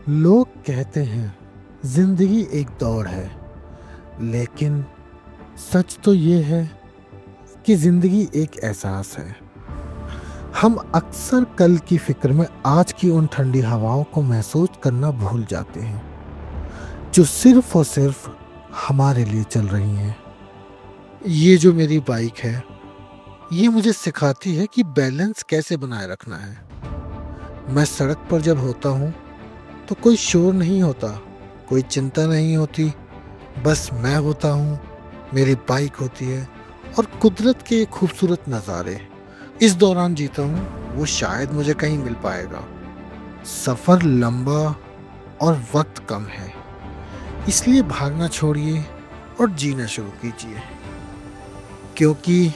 लोग कहते हैं जिंदगी एक दौड़ है, लेकिन सच तो ये है कि जिंदगी एक एहसास है। हम अक्सर कल की फिक्र में आज की उन ठंडी हवाओं को महसूस करना भूल जाते हैं जो सिर्फ और सिर्फ हमारे लिए चल रही हैं। ये जो मेरी बाइक है, ये मुझे सिखाती है कि बैलेंस कैसे बनाए रखना है। मैं सड़क पर जब होता हूँ तो कोई शोर नहीं होता, कोई चिंता नहीं होती, बस मैं होता हूँ, मेरी बाइक होती है और कुदरत के खूबसूरत नज़ारे। इस दौरान जीता हूँ वो शायद मुझे कहीं मिल पाएगा। सफ़र लंबा और वक्त कम है, इसलिए भागना छोड़िए और जीना शुरू कीजिए, क्योंकि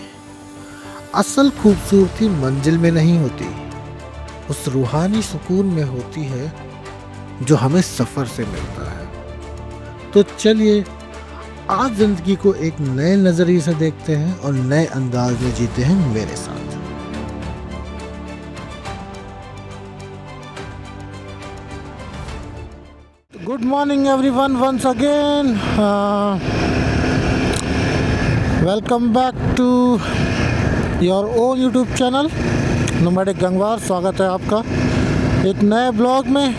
असल खूबसूरती मंजिल में नहीं होती, उस रूहानी सुकून में होती है जो हमें सफ़र से मिलता है। तो चलिए आज ज़िंदगी को एक नए नज़रिए से देखते हैं और नए अंदाज में जीते हैं मेरे साथ। Good morning everyone, once again welcome back to your own YouTube channel nomadic Gangwar. स्वागत है आपका एक नए ब्लॉग में।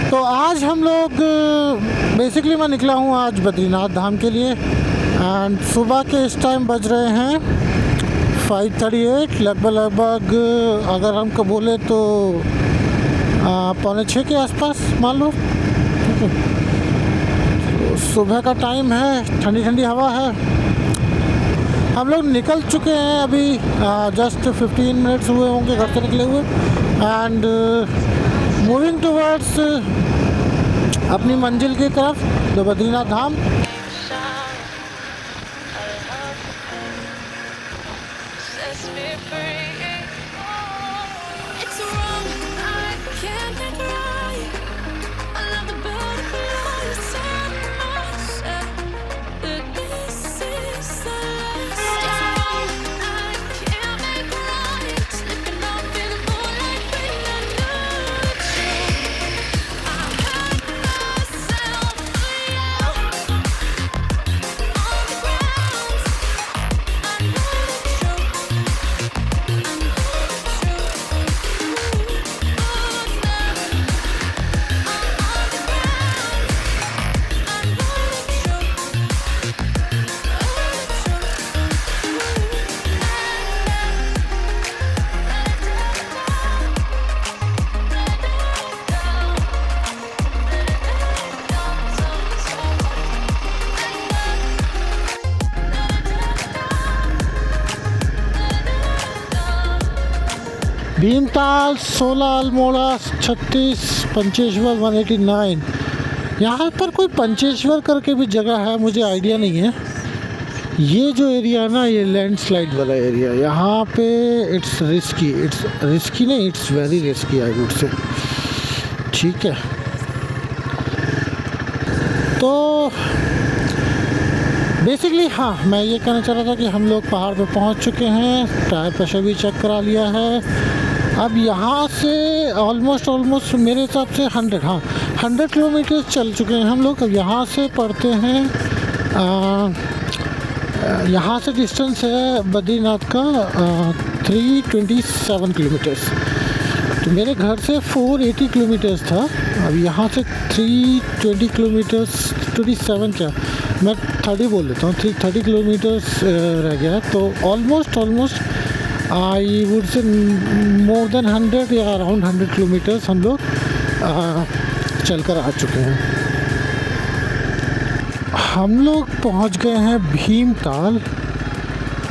तो आज हम लोग बेसिकली मैं निकला हूँ आज बद्रीनाथ धाम के लिए एंड सुबह के इस टाइम बज रहे हैं 5:38 लगभग अगर हमको बोले तो 5:45 के आसपास मान लो। ठीक है, तो सुबह का टाइम है, ठंडी ठंडी हवा है। हम लोग निकल चुके हैं, अभी जस्ट 15 मिनट्स हुए होंगे घर से निकले हुए एंड मूविंग टुवर्ड्स अपनी मंजिल की तरफ जो बद्रीनाथ धाम। भीमताल, 16 अल्मोड़ा, 36 पंचेश्वर 189। यहाँ पर कोई पंचेश्वर करके भी जगह है, मुझे आइडिया नहीं है। ये जो एरिया है ना, ये लैंडस्लाइड वाला एरिया, यहाँ पे इट्स रिस्की नहीं, it's very risky I would say. ठीक है, तो बेसिकली हाँ, मैं ये कहना चाह रहा था कि हम लोग पहाड़ पे पहुँच चुके हैं, टायर प्रेशर भी चेक करा लिया है। अब यहाँ से ऑलमोस्ट मेरे हिसाब से 100 किलोमीटर चल चुके हैं हम लोग। अब यहाँ से पढ़ते हैं, यहाँ से डिस्टेंस है बद्रीनाथ का 327 किलोमीटर्स। तो मेरे घर से 480 किलोमीटर्स था, अब यहाँ से 320 किलोमीटर्स 27 क्या, मैं 30 बोल देता हूँ, 330 किलोमीटर्स रह गया। तो almost I would say more than 100 या अराउंड 100 किलोमीटर्स हम लोग चल कर आ चुके हैं। हम लोग पहुंच गए हैं भीमताल।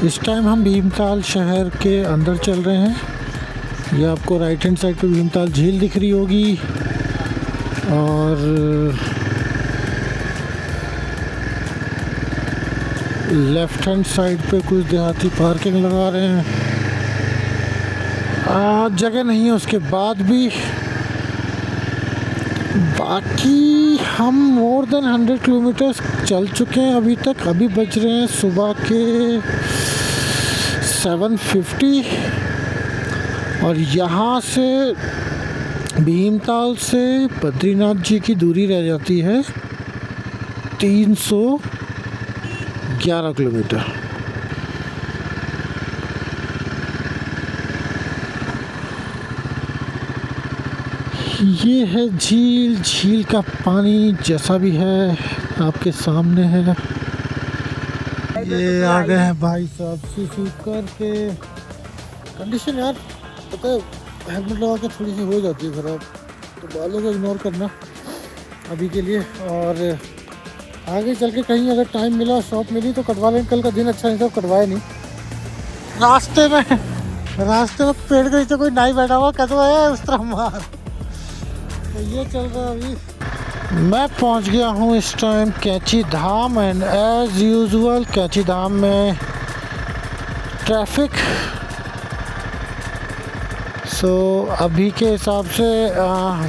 इस टाइम हम भीमताल शहर के अंदर चल रहे हैं। ये आपको राइट हैंड साइड पे भीमताल झील दिख रही होगी और लेफ्ट हैंड साइड पे कुछ देहाती पार्किंग लगा रहे हैं। जगह नहीं है उसके बाद भी। बाकी हम मोर देन 100 किलोमीटर्स चल चुके हैं अभी तक। अभी बज रहे हैं सुबह के 7:50 और यहाँ से भीमताल से बद्रीनाथ जी की दूरी रह जाती है 311 किलोमीटर। ये है झील। झील का पानी जैसा भी है आपके सामने है। ये आ गए हैं भाई साहब सी करके। कंडीशन यार पता है, हेलमेट लगा के थोड़ी सी हो जाती है ख़राब, तो बालों को इग्नोर करना अभी के लिए। और आगे चल के कहीं अगर टाइम मिला, शॉप मिली तो कटवा लेंगे। कल का दिन अच्छा नहीं था, कटवाए नहीं। रास्ते में पेड़ के नीचे कोई नाई बैठा हुआ, कदवा है उस तरह मार। तो ये चल रहा है अभी। मैं पहुंच गया हूँ इस टाइम कैंची धाम। एंड एज यूजुअल कैंची धाम में ट्रैफिक। सो अभी के हिसाब से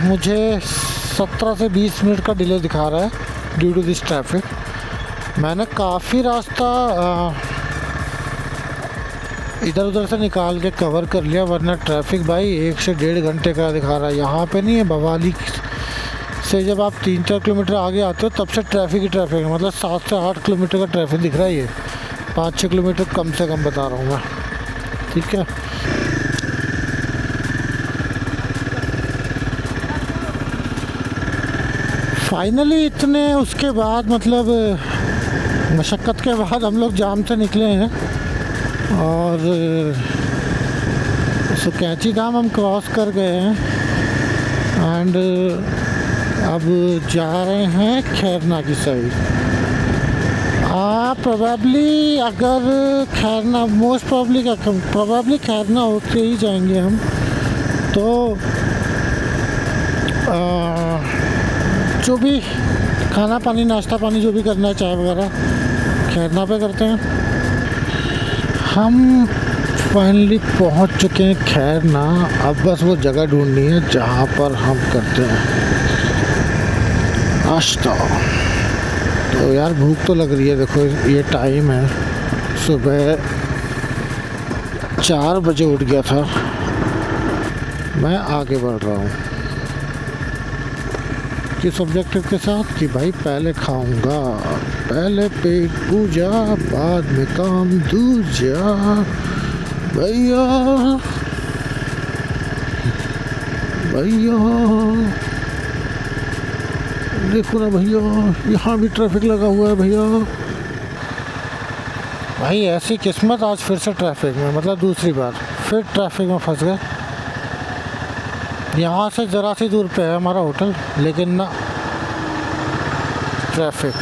मुझे 17 से 20 मिनट का डिले दिखा रहा है ड्यू टू दिस ट्रैफिक। मैंने काफ़ी रास्ता इधर उधर से निकाल के कवर कर लिया, वरना ट्रैफिक भाई 1 से 1.5 घंटे का दिखा रहा है। यहाँ पे नहीं है, भवाली से जब आप 3-4 किलोमीटर आगे आते हो तब से ट्रैफिक ही ट्रैफिक है। मतलब 7 से 8 किलोमीटर का ट्रैफिक दिख रहा है। ये 5-6 किलोमीटर कम से कम बता रहा हूँ मैं, ठीक है। फाइनली इतने उसके बाद, मतलब मशक्क़त के बाद हम लोग जाम से निकले हैं। और सो कैंची धाम हम क्रॉस कर गए हैं। एंड अब जा रहे हैं खैरना की साइड। प्रोबेबली अगर खैरना, मोस्ट प्रोबेबली खैरना होते ही जाएंगे हम। तो जो भी खाना पानी नाश्ता पानी जो भी करना है, चाय वगैरह खैरना पे करते हैं। हम फाइनली पहुंच चुके हैं खैरना। अब बस वो जगह ढूंढनी है जहां पर हम करते हैं नाश्ता। तो यार भूख तो लग रही है। देखो ये टाइम है, सुबह 4 बजे उठ गया था। मैं आगे बढ़ रहा हूँ किस ऑब्जेक्टिव के साथ कि भाई पहले खाऊंगा, पहले पेट पूजा बाद में काम दूजा। भैया भैया देखो ना भैया, यहाँ भी ट्रैफिक लगा हुआ है भैया। भाई ऐसी किस्मत, आज फिर से ट्रैफिक में, मतलब दूसरी बार फिर ट्रैफिक में फंस गए। यहाँ से ज़रा सी दूर पे है हमारा होटल, लेकिन ना ट्रैफिक।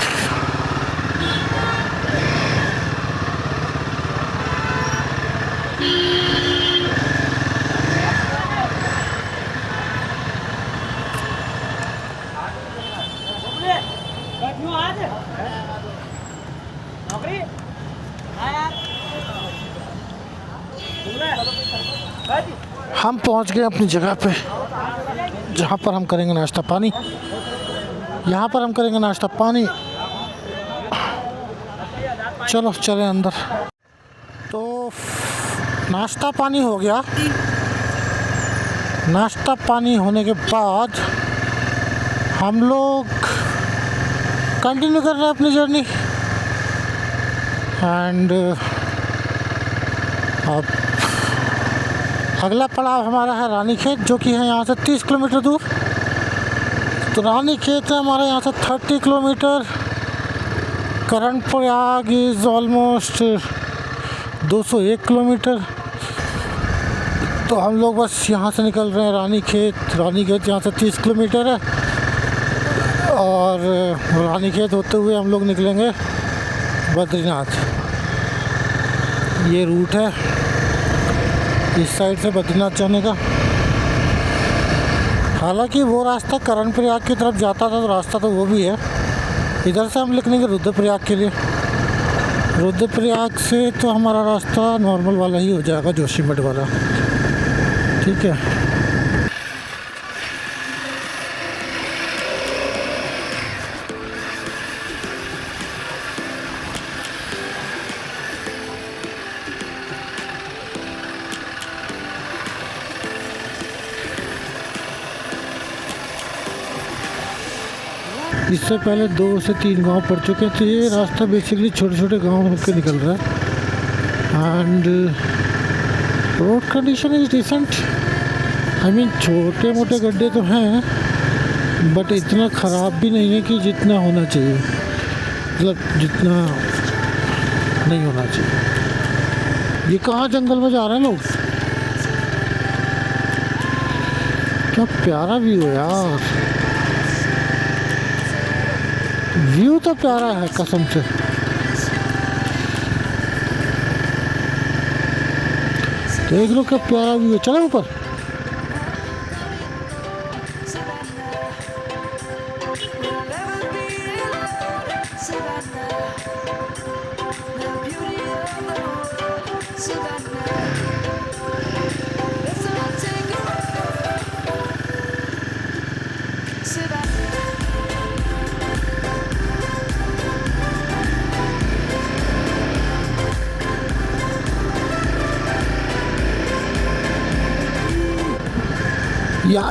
हम पहुंच गए अपनी जगह पे, जहाँ पर हम करेंगे नाश्ता पानी। यहाँ पर हम करेंगे नाश्ता पानी। चलो चलें अंदर। तो नाश्ता पानी हो गया। नाश्ता पानी होने के बाद हम लोग कंटिन्यू कर रहे हैं अपनी जर्नी। एंड अब अगला पड़ाव हमारा है रानीखेत, जो कि है यहाँ से 30 किलोमीटर दूर। तो रानीखेत है हमारे यहाँ से 30 kilometre. Karnaprayag is almost 201 kilometre. तो हम लोग बस यहाँ से निकल रहे हैं रानीखेत यहाँ से 30 किलोमीटर है। और रानीखेत होते हुए हम लोग निकलेंगे बद्रीनाथ। ये रूट है इस साइड से बद्रीनाथ जाने का। हालांकि वो रास्ता कर्णप्रयाग की तरफ जाता था, तो रास्ता तो वो भी है। इधर से हम निकलेंगे रुद्रप्रयाग के लिए। रुद्रप्रयाग से तो हमारा रास्ता नॉर्मल वाला ही हो जाएगा, जोशीमठ वाला, ठीक है। इससे पहले 2 से 3 गांव पड़ चुके थे। ये रास्ता बेसिकली छोटे छोटे गांव होकर निकल रहा है and road condition is decent. I mean छोटे मोटे गड्ढे तो हैं बट इतना ख़राब भी नहीं है कि जितना होना चाहिए, मतलब जितना नहीं होना चाहिए। ये कहाँ जंगल में जा रहे हैं लोग, क्या प्यारा व्यू है यार। व्यू तो प्यारा है कसम से। देख लो क्या प्यारा व्यू है। चले ऊपर।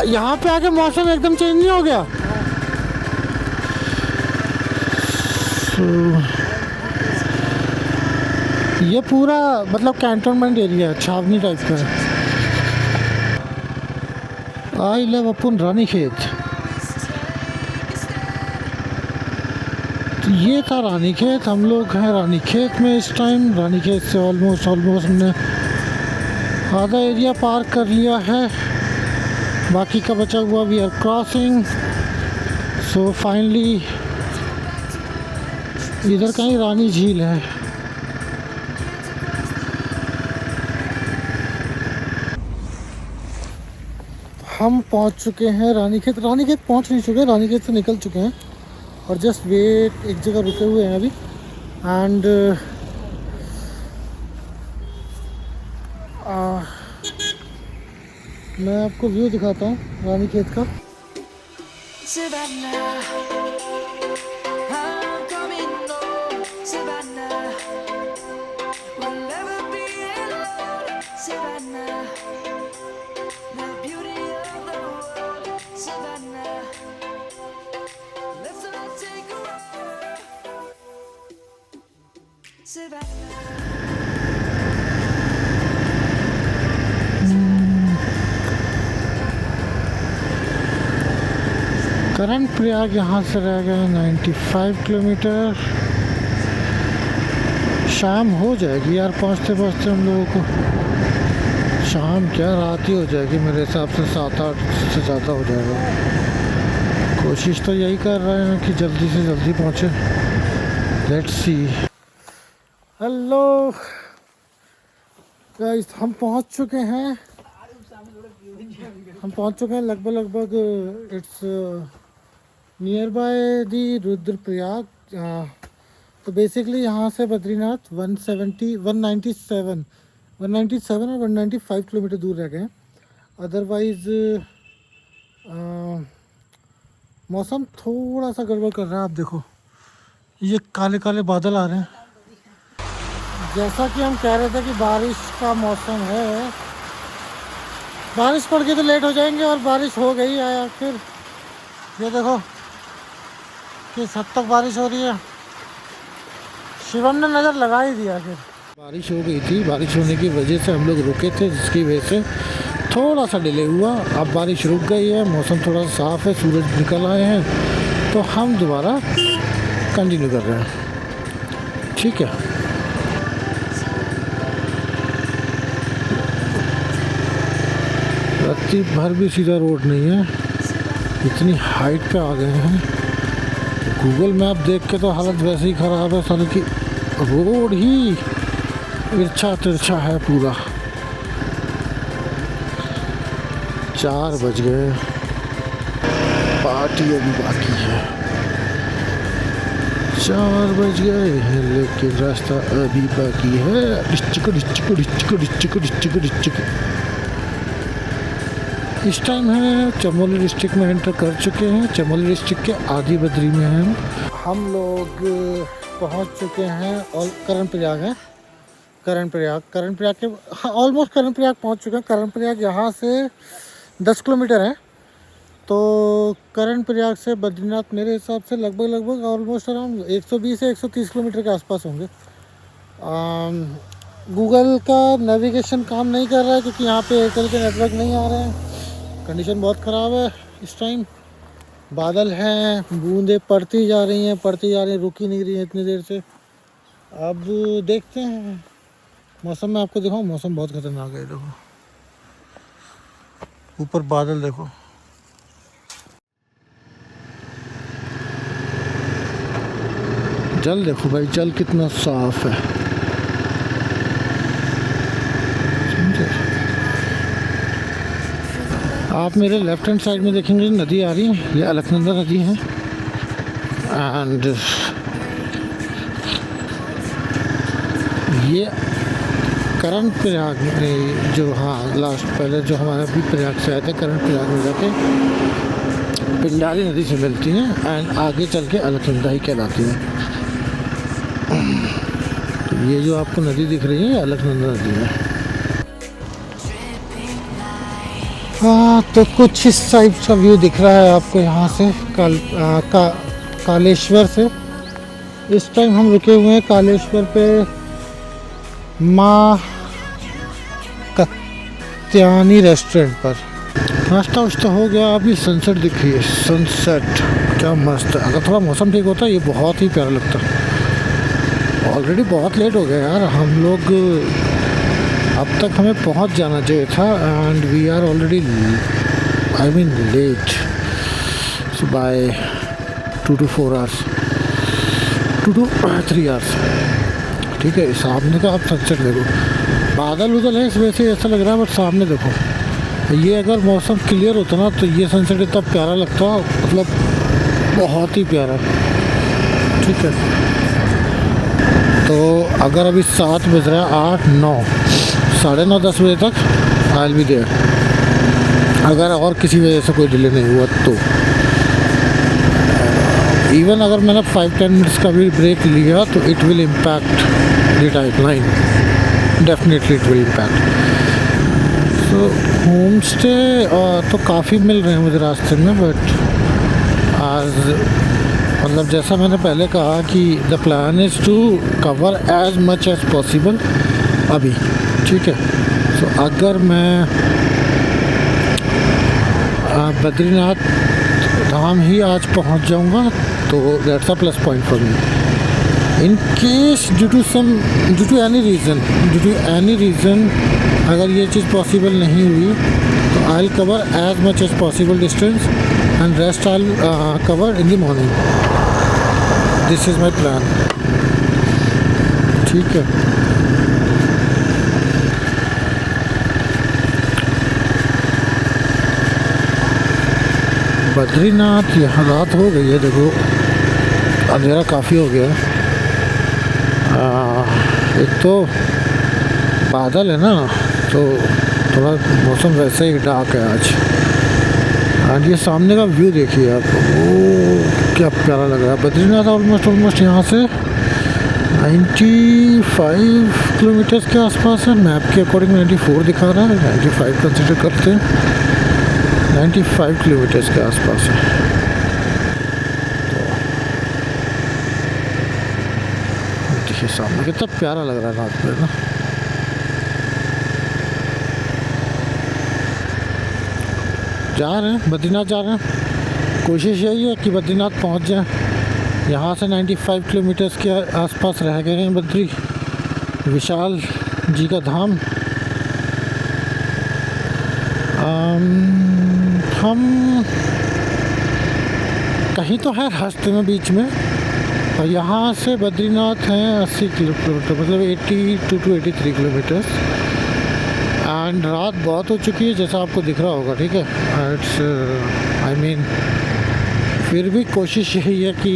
यहाँ पे आके मौसम एकदम चेंज नहीं हो गया। ये पूरा मतलब कैंटोनमेंट एरिया है, छावनी टाइप का है। आई लव अपन रानीखेत। तो ये था रानीखेत। हम लोग हैं रानीखेत में इस टाइम। रानीखेत से ऑलमोस्ट हमने आधा एरिया पार कर लिया है, बाकी का बचा हुआ we are crossing. So finally इधर कहीं रानी झील है। हम पहुंच चुके हैं रानीखेत। रानीखेत पहुंच नहीं चुके, रानीखेत से निकल चुके हैं और जस्ट वेट एक जगह रुके हुए हैं अभी। एंड मैं आपको व्यू दिखाता हूँ रानीखेत का। करंट प्रयाग यहाँ से रह गए 95 किलोमीटर। शाम हो जाएगी यार पहुँचते पहुँचते हम लोगों को। शाम क्या, रात ही हो जाएगी मेरे हिसाब से। 7-8 से ज़्यादा हो जाएगा। कोशिश तो यही कर रहे हैं कि जल्दी से जल्दी पहुँचे। Let's see. हेलो गाइस, हम पहुँच चुके हैं। लगभग it's near by the Rudraprayag. तो बेसिकली यहाँ से बद्रीनाथ 197 और 195 किलोमीटर दूर रह गए। अदरवाइज़ मौसम थोड़ा सा गड़बड़ कर रहा है। आप देखो ये काले काले बादल आ रहे हैं। जैसा कि हम कह रहे थे कि बारिश का मौसम है, बारिश पड़ गई तो लेट हो जाएंगे और बारिश हो गई आया। फिर ये देखो किस हद तक बारिश हो रही है। शिवम ने नज़र लगा ही दिया। फिर बारिश हो गई थी, बारिश होने की वजह से हम लोग रुके थे, जिसकी वजह से थोड़ा सा डिले हुआ। अब बारिश रुक गई है, मौसम थोड़ा सा साफ़ है, सूरज निकल आए हैं, तो हम दोबारा कंटिन्यू कर रहे हैं। ठीक है। रत्ती भर भी सीधा रोड नहीं है, इतनी हाइट पे आ गए हैं। गूगल मैप देख के तो हालत वैसे ही ख़राब है साले की। रोड ही तिरछा तिरछा है पूरा। 4 बज गए, पार्टी अभी बाकी है। 4 बज गए हैं लेकिन रास्ता अभी बाकी है। इस टाइम है चमोली डिस्ट्रिक्ट में एंटर कर चुके हैं। चमोली डिस्ट्रिक्ट के आदि बद्री में हैं हम लोग। पहुंच चुके हैं और करण प्रयाग है। करण प्रयाग के ऑलमोस्ट करण प्रयाग पहुँच चुके हैं। करण प्रयाग यहाँ से 10 किलोमीटर है तो करण प्रयाग से बद्रीनाथ मेरे हिसाब से लगभग ऑलमोस्ट अराउंड 120 से 130 किलोमीटर के आसपास होंगे। गूगल का नेविगेशन काम नहीं कर रहा है क्योंकि यहाँ पे एयरटेल के नेटवर्क नहीं आ रहे हैं। कंडीशन बहुत ख़राब है इस टाइम। बादल हैं, बूंदें पड़ती जा रही हैं, रुक ही नहीं रही हैं इतनी देर से। अब देखते हैं, मौसम में आपको दिखाऊं, मौसम बहुत खतरनाक है। देखो ऊपर बादल, देखो जल, देखो भाई जल कितना साफ है, समझे? आप मेरे लेफ्ट हैंड साइड में देखेंगे नदी आ रही है, ये अलकनंदा नदी है। एंड ये करण प्रयाग में जो, हाँ लास्ट पहले जो हमारे अभी प्रयाग से आए थे, करण प्रयाग में जाके पिंडारी नदी से मिलती हैं एंड आगे चल के अलकनंदा ही कहलाती है। तो ये जो आपको नदी दिख रही है अलकनंदा नदी है। हाँ तो कुछ इस टाइप का व्यू दिख रहा है आपको यहाँ से कालेश्वर से। इस टाइम हम रुके हुए हैं कालेश्वर पे माँ कत्यानी रेस्टोरेंट पर। नाश्ता वाश्ता हो गया, अभी सनसेट दिख रही है, सनसेट क्या मस्त है। अगर थोड़ा मौसम ठीक होता है ये बहुत ही प्यारा लगता है। ऑलरेडी बहुत लेट हो गया यार, हम लोग अब तक हमें पहुंच जाना चाहिए था and we are already I mean late by 2 to 4 hours, 2 to 3 hours। ठीक है, सामने का आप सनसेट देखो, बादल उदल है इस वजह से ऐसा लग रहा है, बट सामने देखो। ये अगर मौसम क्लियर होता ना तो ये सनसेट इतना प्यारा लगता, मतलब बहुत ही प्यारा। ठीक है, तो अगर अभी 7 बज रहा है, 8, 9, 9:30, 10 बजे तक आई विल बी देयर, अगर और किसी वजह से कोई डिले नहीं हुआ तो। इवन अगर मैंने 5-10 मिनट्स का भी ब्रेक लिया तो it will impact the timeline, definitely it will impact. So home stay तो काफ़ी मिल रहे हैं मुझे रास्ते में, बट आज मतलब जैसा मैंने पहले कहा कि the plan is to cover as much as possible अभी। ठीक है, सो अगर मैं बद्रीनाथ धाम ही आज पहुंच जाऊंगा तो that's a plus point for me. In case due to any reason अगर ये चीज़ पॉसिबल नहीं हुई तो I will cover as much as possible distance and rest I will cover in the morning. This is my plan. ठीक है, बद्रीनाथ यहाँ रात हो गई है, देखो अंधेरा काफ़ी हो गया है। एक तो बादल है ना, तो थोड़ा मौसम वैसे ही डार्क है आज। और ये सामने का व्यू देखिए आप, वो क्या प्यारा लग रहा है। बद्रीनाथ ऑलमोस्ट यहाँ से 95 किलोमीटर्स के आसपास है। मैप के अकॉर्डिंग 94 दिखा रहा है, 95 कंसिडर करते हैं, 95 किलोमीटर्स के आसपास है। तो देखिए सामने कितना प्यारा लग रहा है रात में ना। जा रहे हैं बद्रीनाथ, जा रहे हैं। कोशिश यही है कि बद्रीनाथ पहुंच जाए। यहाँ से 95 किलोमीटर्स के आसपास रह गए हैं बद्री विशाल जी का धाम। हम कहीं तो है रास्ते में बीच में, और यहाँ से बद्रीनाथ हैं 80 किलोमीटर, मतलब 82 to 83 किलोमीटर्स। एंड रात बहुत हो चुकी है जैसा आपको दिख रहा होगा। ठीक है, इट्स आई मीन फिर भी कोशिश यही है कि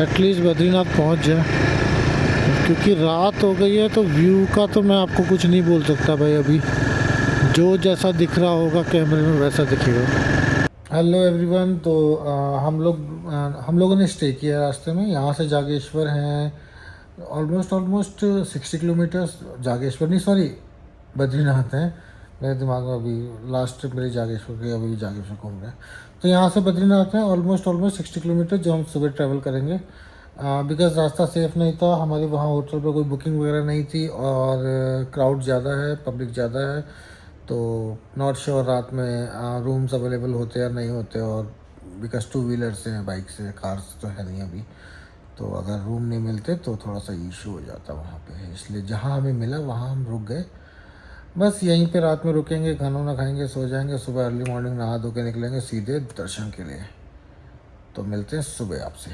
एटलीस्ट बद्रीनाथ पहुँच जाए, क्योंकि रात हो गई है। तो व्यू का तो मैं आपको कुछ नहीं बोल सकता भाई, अभी जो जैसा दिख रहा होगा कैमरे में वैसा दिखेगा। हेलो एवरीवन, तो हम लोगों ने स्टे किया रास्ते में। यहाँ से जागेश्वर हैं ऑलमोस्ट 60 किलोमीटर्स। जागेश्वर नहीं, सॉरी, बद्रीनाथ हैं। मेरे दिमाग में अभी लास्ट ट्रिप मेरी जागेश्वर की, अभी भी जागेश्वर घूम रहे हैं। तो यहाँ से बद्रीनाथ है ऑलमोस्ट 60 किलोमीटर, जो हम सुबह ट्रैवल करेंगे। बिकॉज़ रास्ता सेफ़ नहीं था, हमारी वहाँ होटल पे कोई बुकिंग वगैरह नहीं थी, और क्राउड ज़्यादा है, पब्लिक ज़्यादा है, तो नॉट श्योर रात में रूम्स अवेलेबल होते या नहीं होते। और बिकॉज़ टू व्हीलर्स हैं, बाइक से, कार्स तो है नहीं अभी, तो अगर रूम नहीं मिलते तो थोड़ा सा इशू हो जाता वहाँ पे। इसलिए जहाँ हमें मिला वहाँ हम रुक गए। बस यहीं पे रात में रुकेंगे, खाना वाना खाएंगे, सो जाएंगे, सुबह अर्ली मॉर्निंग नहा धो के निकलेंगे सीधे दर्शन के लिए। तो मिलते हैं सुबह आपसे।